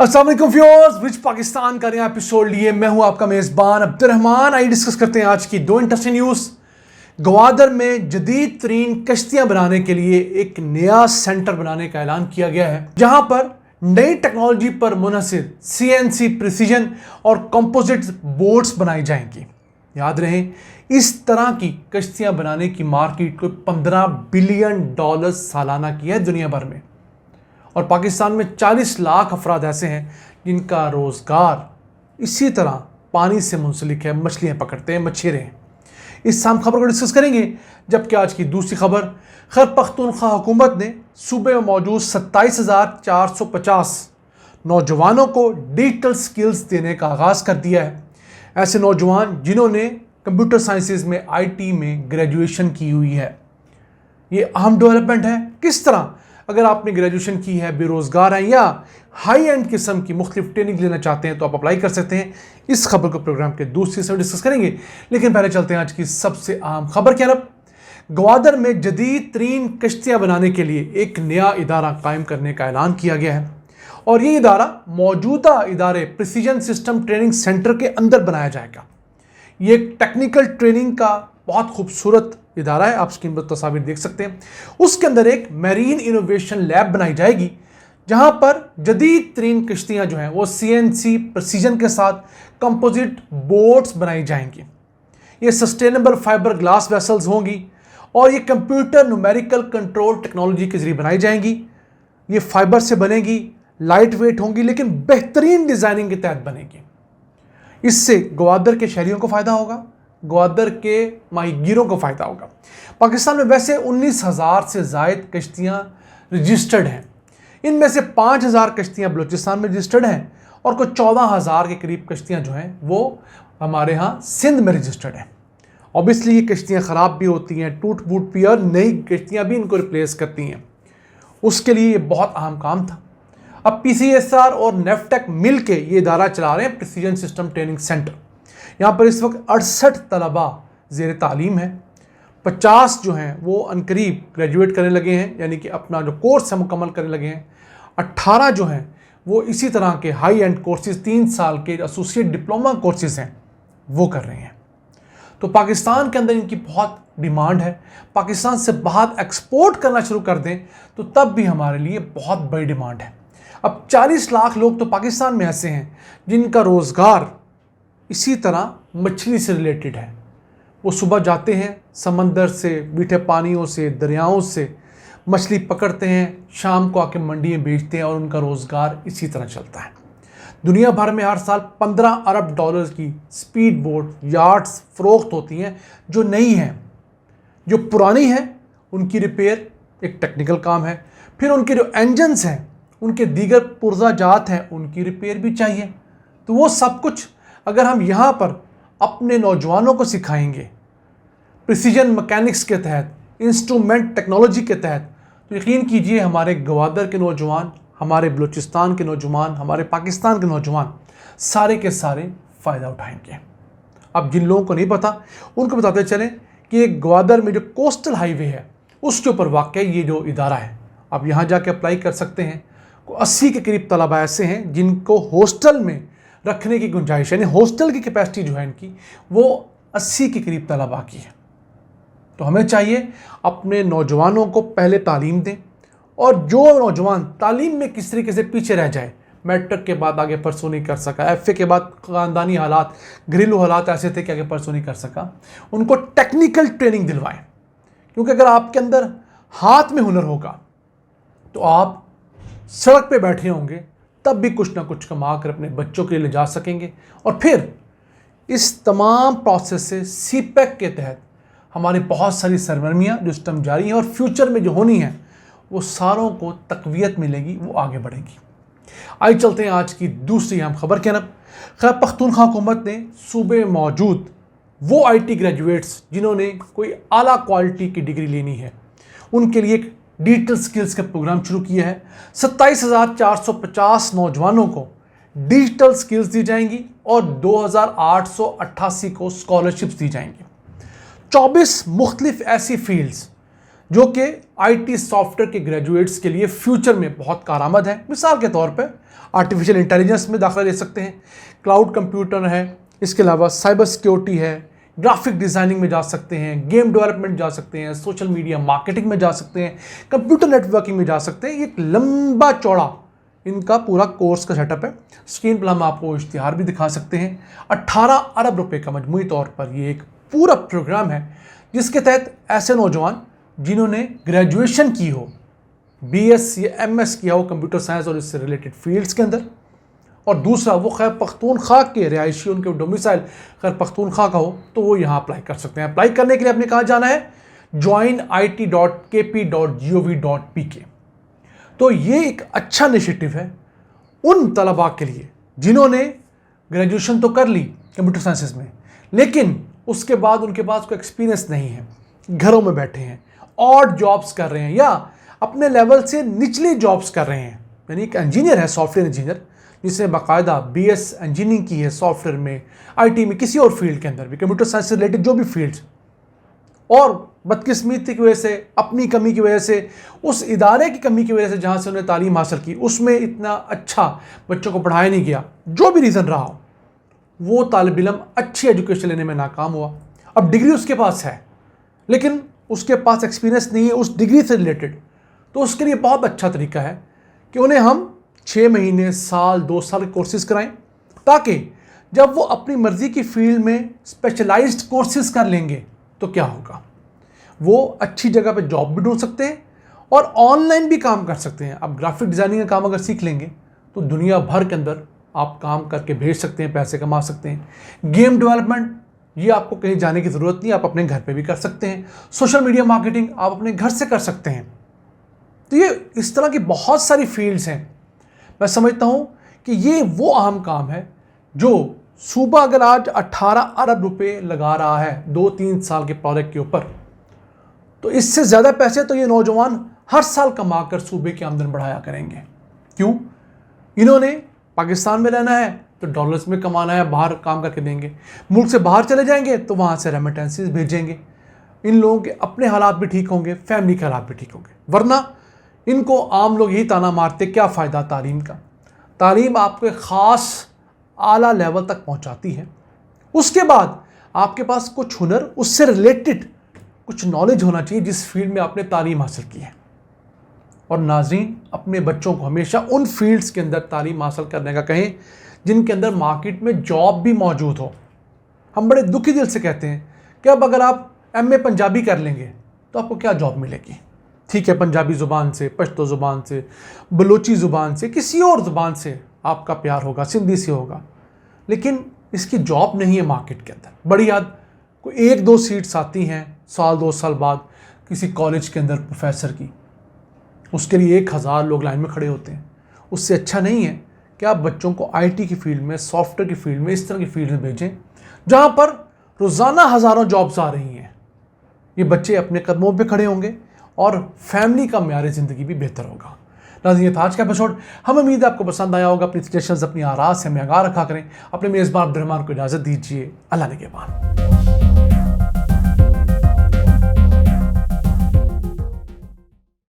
अस्सलाम वालेकुम viewers, bridge Pakistan का नया एपिसोड लिए मैं हूं आपका मेज़बान अब्दुर्रहमान। आइए डिस्कस करते हैं आज की दो इंटरेस्टिंग न्यूज़। ग्वादर में जदीद तरीन कश्तियां बनाने के लिए एक नया सेंटर बनाने का ऐलान किया गया है, जहां पर नई टेक्नोलॉजी पर मुनहसिर CNC प्रिसीजन और कंपोजिट बोट्स बनाई जाएंगी। याद रहे, इस तरह की कश्तियां बनाने की मार्केट को $15 बिलियन सालाना की है दुनिया भर में, और पाकिस्तान में 40 लाख अफराद ऐसे हैं जिनका रोज़गार इसी तरह पानी से मुंसलिक है, मछलियाँ पकड़ते हैं, मछेरे हैं। इस शाम खबर को डिस्कस करेंगे। जबकि आज की दूसरी खबर, खैबर पख्तूनख्वा हुकूमत ने सूबे में मौजूद 27,450 नौजवानों को डिजिटल स्किल्स देने का आगाज़ कर दिया है। ऐसे नौजवान जिन्होंने कंप्यूटर साइंसेज में IT में ग्रेजुएशन की हुई है। ये अहम डेवलपमेंट है। किस तरह? अगर आपने ग्रेजुएशन की है, बेरोज़गार हैं या हाई एंड किस्म की मुख्तलिफ ट्रेनिंग लेना चाहते हैं तो आप अप्लाई कर सकते हैं। इस खबर को प्रोग्राम के दूसरे हिस्से में डिस्कस करेंगे, लेकिन पहले चलते हैं आज की सबसे अहम खबर की तरफ। ग्वादर में जदीद तरीन कश्तियाँ बनाने के लिए एक नया इदारा कायम करने का ऐलान किया गया है, और ये इदारा मौजूदा इदारे प्रिसीजन सिस्टम ट्रेनिंग सेंटर के अंदर बनाया जाएगा। ये एक टेक्निकल ट्रेनिंग का बहुत खूबसूरत इदारा है, आप स्क्रीन पर तस्वीर देख सकते हैं। उसके अंदर एक मैरीन इनोवेशन लैब बनाई जाएगी, जहां पर जदीद तरीन कश्तियां जो हैं वो CNC प्रिसीजन के साथ कंपोजिट बोट्स बनाई जाएंगी। ये सस्टेनेबल फाइबर ग्लास वेसल्स होंगी और ये कंप्यूटर न्यूमेरिकल कंट्रोल टेक्नोलॉजी के जरिए बनाई जाएंगी। ये फाइबर से बनेगी, लाइट वेट होंगी, लेकिन बेहतरीन डिज़ाइनिंग के तहत बनेगी। इससे ग्वादर के शहरियों को फ़ायदा होगा, ग्वादर के माहीगीरों को फ़ायदा होगा। पाकिस्तान में वैसे 19,000 से ज़ायद कश्तियाँ रजिस्टर्ड हैं। इनमें से 5,000 कश्तियाँ बलूचिस्तान में रजिस्टर्ड हैं और कुछ 14,000 के करीब कश्तियाँ जो हैं वो हमारे यहाँ सिंध में रजिस्टर्ड हैं। ऑब्वियसली ये कश्तियाँ ख़राब भी होती हैं, टूट फूट भी, और नई कश्तियाँ भी इनको रिप्लेस करती हैं। उसके लिए ये बहुत अहम काम था। अब PCSR और नेफ्टेक मिल के ये इदारा चला रहे हैं, प्रिसीजन सिस्टम ट्रेनिंग सेंटर। यहाँ पर इस वक्त 68 तलबा ज़ेर तालीम है। 50 जो हैं वो अनकरीब ग्रेजुएट करने लगे हैं, यानी कि अपना जो कोर्स है मुकम्मल करने लगे हैं। 18 जो हैं वो इसी तरह के हाई एंड कोर्सेज, 3 साल के एसोसिएट डिप्लोमा कोर्सेज हैं, वो कर रहे हैं। तो पाकिस्तान के अंदर इनकी बहुत डिमांड है। पाकिस्तान से बाहर एक्सपोर्ट करना शुरू कर दें तो तब भी हमारे लिए बहुत बड़ी डिमांड है। अब 40 लाख लोग तो पाकिस्तान में ऐसे हैं जिनका रोज़गार इसी तरह मछली से रिलेटेड है। वो सुबह जाते हैं, समंदर से, मीठे पानियों से, दरियाओं से मछली पकड़ते हैं, शाम को आके मंडी में बेचते हैं, और उनका रोज़गार इसी तरह चलता है। दुनिया भर में हर साल $15 अरब की स्पीड बोट, यार्ड्स फ़रोख्त होती हैं जो नई हैं। जो पुरानी हैं उनकी रिपेयर एक टेक्निकल काम है। फिर उनके जो इंजन्स हैं, उनके दीगर पुर्जा जात हैं, उनकी रिपेयर भी चाहिए। तो वो सब कुछ अगर हम यहाँ पर अपने नौजवानों को सिखाएंगे प्रिसीजन मैकेनिक्स के तहत, इंस्ट्रूमेंट टेक्नोलॉजी के तहत, तो यकीन कीजिए हमारे ग्वादर के नौजवान, हमारे बलूचिस्तान के नौजवान, हमारे पाकिस्तान के नौजवान सारे के सारे फ़ायदा उठाएंगे। अब जिन लोगों को नहीं पता उनको बताते चलें कि एक ग्वादर में जो कोस्टल हाईवे है उसके ऊपर वाक़ई ये जो इदारा है, आप यहाँ जाके अप्लाई कर सकते हैं। 80 के करीब तलबा ऐसे हैं जिनको हॉस्टल में रखने की गुंजाइश है, यानी हॉस्टल की कैपेसिटी जो है इनकी वो 80 के करीब तलबा की है। तो हमें चाहिए अपने नौजवानों को पहले तालीम दें, और जो नौजवान तालीम में किस तरीके से पीछे रह जाए, मैट्रिक के बाद आगे परसों नहीं कर सका, FA के बाद ख़ानदानी हालात, घरेलू हालात ऐसे थे कि आगे परसों नहीं कर सका, उनको टेक्निकल ट्रेनिंग दिलवाएं। क्योंकि अगर आपके अंदर हाथ में हुनर होगा तो आप सड़क पे बैठे होंगे तब भी कुछ ना कुछ कमा कर अपने बच्चों के लिए ले जा सकेंगे। और फिर इस तमाम प्रोसेस से CPEC के तहत हमारी बहुत सारी सरगर्मियाँ जो इस टाइम जारी हैं और फ्यूचर में जो होनी है वो सारों को तक़वियत मिलेगी, वो आगे बढ़ेगी। आइए चलते हैं आज की दूसरी अहम खबर की तरफ। खैबर पख्तूनख्वा हुकूमत ने सूबे में मौजूद वो IT ग्रेजुएट्स जिन्होंने कोई आला क्वालिटी की डिग्री लेनी है, उनके लिए एक डिजिटल स्किल्स का प्रोग्राम शुरू किया है। 27,450 नौजवानों को डिजिटल स्किल्स दी जाएंगी और 2,888 को स्कॉलरशिप्स दी जाएंगी। 24 मुख्तलिफ ऐसी फील्ड्स जो कि आईटी सॉफ्टवेयर के ग्रेजुएट्स के लिए फ्यूचर में बहुत कारआमद है। मिसाल के तौर पे आर्टिफिशियल इंटेलिजेंस में दाखिला ले सकते हैं, क्लाउड कंप्यूटर है, इसके अलावा साइबर सिक्योरिटी है, ग्राफिक डिज़ाइनिंग में जा सकते हैं, गेम डेवलपमेंट जा सकते हैं, सोशल मीडिया मार्केटिंग में जा सकते हैं, कंप्यूटर नेटवर्किंग में जा सकते हैं। एक लंबा चौड़ा इनका पूरा कोर्स का सेटअप है। स्क्रीन पर हम आपको इश्तिहार भी दिखा सकते हैं। 18 अरब रुपए का मजमूई तौर पर ये एक पूरा प्रोग्राम है, जिसके तहत ऐसे नौजवान जिन्होंने ग्रेजुएशन की हो, BS या MS किया हो कंप्यूटर साइंस और इससे रिलेटेड फील्ड्स के अंदर, और दूसरा वो खैर पख्तूनख्वा के रिहायशी, उनके डोमिसाइल खैर पख्तूनख्वा का हो, तो वो यहाँ अप्लाई कर सकते हैं। अप्लाई करने के लिए आपने कहाँ जाना है? joinit.kp.gov.pk। तो ये एक अच्छा इनिशिएटिव है उन तलबा के लिए जिन्होंने ग्रेजुएशन तो कर ली कंप्यूटर साइंसेस में, लेकिन उसके बाद उनके पास कोई एक्सपीरियंस नहीं है, घरों में बैठे हैं, और जॉब्स कर रहे हैं या अपने लेवल से निचली जॉब्स कर रहे हैं। यानी एक इंजीनियर है, सॉफ्टवेयर इंजीनियर, जिसने बाकायदा BS इंजीनियरिंग की है सॉफ्टवेयर में, IT में, किसी और फील्ड के अंदर भी, कंप्यूटर साइंस से रिलेटेड जो भी फील्ड्स, और बदकिस्मती की वजह से, अपनी कमी की वजह से, उस इदारे की कमी की वजह से जहाँ से उन्हें तालीम हासिल की उसमें इतना अच्छा बच्चों को पढ़ाया नहीं गया, जो भी रीज़न रहा हो, वो तालिब इल्म अच्छी एजुकेशन लेने में नाकाम हुआ। अब डिग्री उसके पास है, लेकिन उसके पास एक्सपीरियंस नहीं है उस डिग्री से रिलेटेड, तो उसके लिए बहुत अच्छा तरीका है कि उन्हें हम 6 महीने, साल, 2 साल के कोर्सेज़ कराएं, ताकि जब वो अपनी मर्ज़ी की फील्ड में स्पेशलाइज्ड कोर्सेज कर लेंगे तो क्या होगा, वो अच्छी जगह पे जॉब भी ढूंढ सकते हैं और ऑनलाइन भी काम कर सकते हैं। अब ग्राफिक डिज़ाइनिंग का काम अगर सीख लेंगे तो दुनिया भर के अंदर आप काम करके भेज सकते हैं, पैसे कमा सकते हैं। गेम डेवलपमेंट, ये आपको कहीं जाने की ज़रूरत नहीं, आप अपने घर पे भी कर सकते हैं। सोशल मीडिया मार्केटिंग आप अपने घर से कर सकते हैं। तो ये इस तरह की बहुत सारी फील्ड्स हैं। मैं समझता हूँ कि ये वो अहम काम है जो सूबा अगर आज 18 अरब रुपए लगा रहा है 2-3 साल के प्रोजेक्ट के ऊपर, तो इससे ज़्यादा पैसे तो ये नौजवान हर साल कमा कर सूबे की आमदन बढ़ाया करेंगे। क्यों? इन्होंने पाकिस्तान में रहना है तो डॉलर्स में कमाना है, बाहर काम करके देंगे। मुल्क से बाहर चले जाएंगे तो वहाँ से रेमिटेंसेस भेजेंगे। इन लोगों के अपने हालात भी ठीक होंगे, फैमिली के हालात भी ठीक होंगे। वरना इनको आम लोग यही ताना मारते, क्या फ़ायदा तालीम का। तालीम आपको एक ख़ास आला लेवल तक पहुँचाती है, उसके बाद आपके पास कुछ हुनर, उससे रिलेटेड कुछ नॉलेज होना चाहिए जिस फील्ड में आपने तालीम हासिल की है। और नाज़रीन, अपने बच्चों को हमेशा उन फील्ड्स के अंदर तालीम हासिल करने का कहें जिनके अंदर मार्केट में जॉब भी मौजूद हो। हम बड़े दुखी दिल से कहते हैं कि अब अगर आप MA पंजाबी कर लेंगे तो आपको क्या जॉब मिलेगी। ठीक है, पंजाबी ज़ुबान से, पश्तो ज़ुबान से, बलोची ज़ुबान से, किसी और ज़ुबान से आपका प्यार होगा, सिंधी से होगा, लेकिन इसकी जॉब नहीं है मार्केट के अंदर। बड़ी याद कोई 1-2 सीट्स आती हैं साल 2 साल बाद किसी कॉलेज के अंदर प्रोफेसर की, उसके लिए 1000 लोग लाइन में खड़े होते हैं। उससे अच्छा नहीं है कि आप बच्चों को IT की फील्ड में, सॉफ्टवेयर की फील्ड में, इस तरह की फील्ड में भेजें जहाँ पर रोज़ाना हज़ारों जॉब्स आ रही हैं। ये बच्चे अपने कदमों पे खड़े होंगे और फैमिली का म्यार ज़िंदगी भी बेहतर होगा। नाज़रीन, ये था आज का एपिसोड। हम उम्मीद है आपको पसंद आया होगा। अपनी सजेशंस, अपनी आराज़ से हमें आगाह रखा करें। अपने मेज़बान अब्दुर्रहमान को इजाज़त दीजिए। अल्लाह निगहबान।